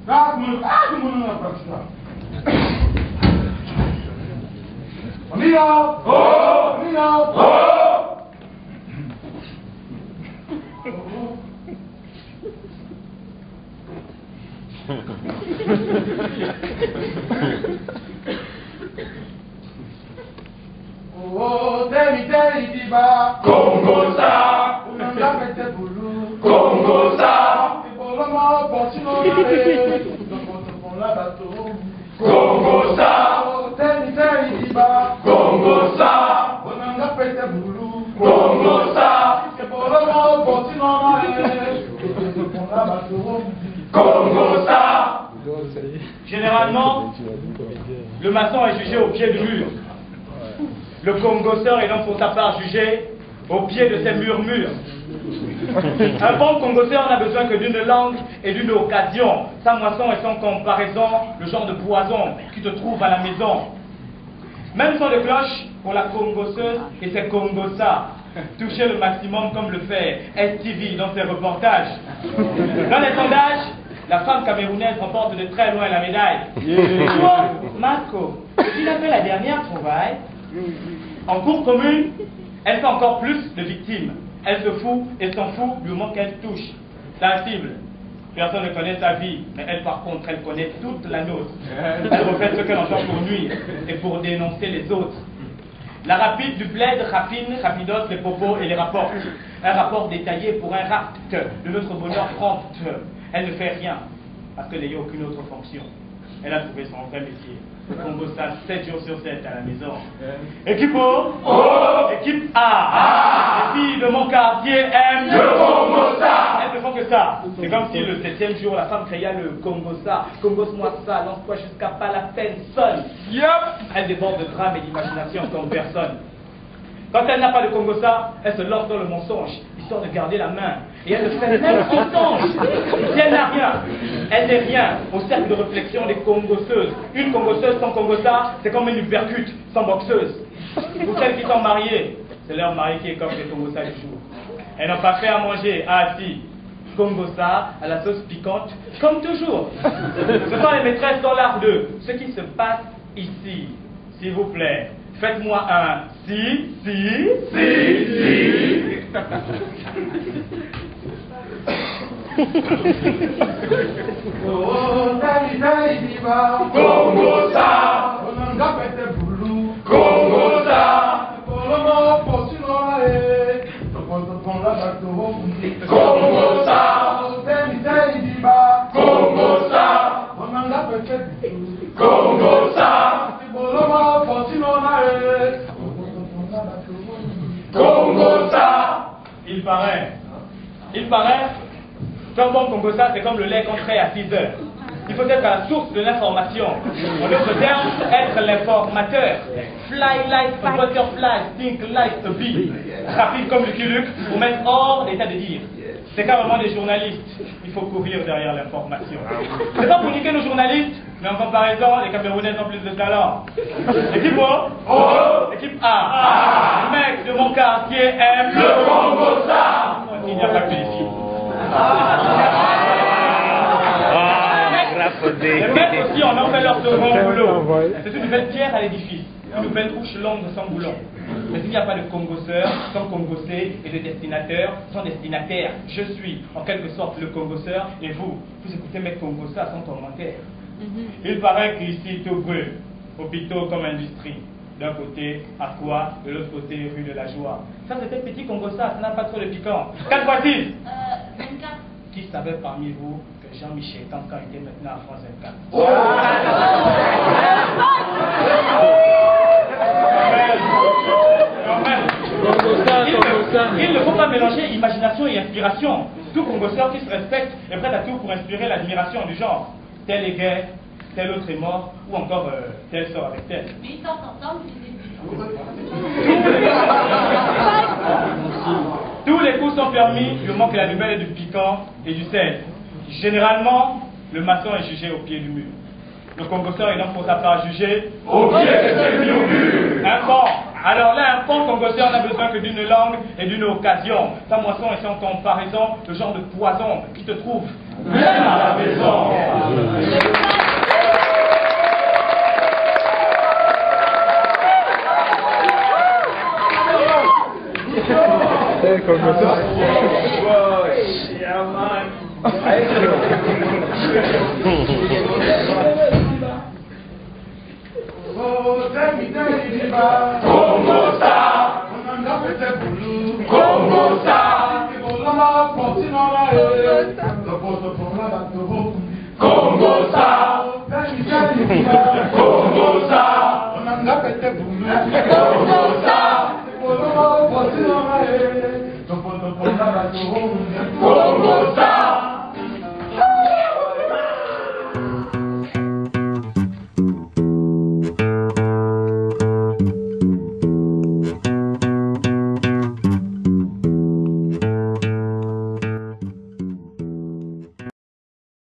Oh, Teri Diba, Congosa, Unanga Pete Bulu, Congosa, Ibolama Botino, Dokotopola Bato, Congosa, oh, Teri Diba, Congosa, Unanga Pete Bulu, Congosa, Ibolama Botino, Dokotopola Bato, Congosa. Généralement, le maçon est jugé au pied du mur. Le congosseur est donc pour sa part jugé au pied de ces murmures. Un bon congosseur n'a besoin que d'une langue et d'une occasion. Sa moisson est sans comparaison le genre de poison qui te trouve à la maison. Même son de cloche pour la congosseuse et ses congossas. Toucher le maximum comme le fait STV dans ses reportages. Dans les sondages, la femme camerounaise remporte de très loin la médaille. Toi, Marco, tu as fait la dernière trouvaille. En cour commune, elle fait encore plus de victimes. Elle se fout et s'en fout du moment qu'elle touche. La cible. Personne ne connaît sa vie, mais elle par contre, elle connaît toute la nôtre. Elle reflète ce qu'elle entend pour nuire et pour dénoncer les autres. La rapide du bled raffine, rapidote les propos et les rapports. Un rapport détaillé pour un rapt de notre bonheur prompt. Elle ne fait rien, parce qu'elle n'a aucune autre fonction. Elle a trouvé son vrai métier. Le Congossa 7 jours sur 7 à la maison. Équipe O, équipe A. Les filles de mon quartier aiment le Congossa. Elles ne font que ça. C'est comme si le 7e jour, la femme créa le Congossa. Congosse-moi ça, lance-toi jusqu'à pas la peine, sonne. Elle déborde de drame et d'imagination comme personne. Quand elle n'a pas de Congossa, elle se lance dans le mensonge, histoire de garder la main. Et elle le fait même en songe. Si elle n'a rien, elle n'est rien au cercle de réflexion des congosseuses. Une congosseuse sans Congossa, c'est comme une uppercut sans boxeuse. Pour celles qui sont mariées, c'est leur mari qui est comme les Congossa du jour. Elles n'ont pas fait à manger, si. Congossa à la sauce piquante, comme toujours. Ce sont les maîtresses dans l'art de ce qui se passe ici. S'il vous plaît, faites-moi un si. Oh, Teri Diba, Congosa, Unanga Pete Bulu, Congosa, Ibolama Botino, Dokotopola Bato, Congosa, oh, Teri Diba, Congosa, Unanga Pete Bulu, Congosa, Ibolama Botino, Dokotopola Bato, Congosa. Il paraît qu'un bon Congossa, c'est comme le lait qu'on crée à 6 heures. Il faut être à la source de l'information. En d'autres termes, être l'informateur. Fly like a butterfly, think like a bee. Rapide comme le Luke pour mettre hors l'état de dire. C'est carrément des journalistes. Il faut courir derrière l'information. C'est pas pour niquer nos journalistes, mais en comparaison, les Camerounais ont plus de talent. Équipe O, équipe A. Le mec de mon quartier aime le Congossa. Il n'y a pas que les filles. Les mecs aussi en ont fait leur second boulot. C'est une nouvelle pierre à l'édifice, une nouvelle couche longue sans boulon. Mais s'il n'y a pas de congosseur, sans congossé, et de destinataire, sans destinataire, je suis en quelque sorte le congosseur, et vous écoutez mes congossas sans commentaire. Il paraît qu'ici tout brûle, hôpitaux comme industrie. D'un côté, Aqua, de l'autre côté, rue de la Joie. Ça, c'était petit Congossa, ça n'a pas trop de piquant. 4 fois 6 24. Qui savait parmi vous que Jean-Michel Tancan était maintenant à France 24? Il ne faut pas mélanger imagination et inspiration. Tout congosseur qui se respecte est prêt à tout pour inspirer l'admiration du genre. Tel est gay, tel autre est mort, ou encore tel sort avec tel. Mais ils sortent ensemble, Tous les coups sont permis du moment que la nouvelle est du piquant et du sel. Généralement, le maçon est jugé au pied du mur. Le congosseur est donc pour sa part jugé au pied du mur. Un bon, Alors là, un bon congosseur n'a besoin que d'une langue et d'une occasion. Ta moisson est sans comparaison le genre de poison qui te trouve même à la maison. Congo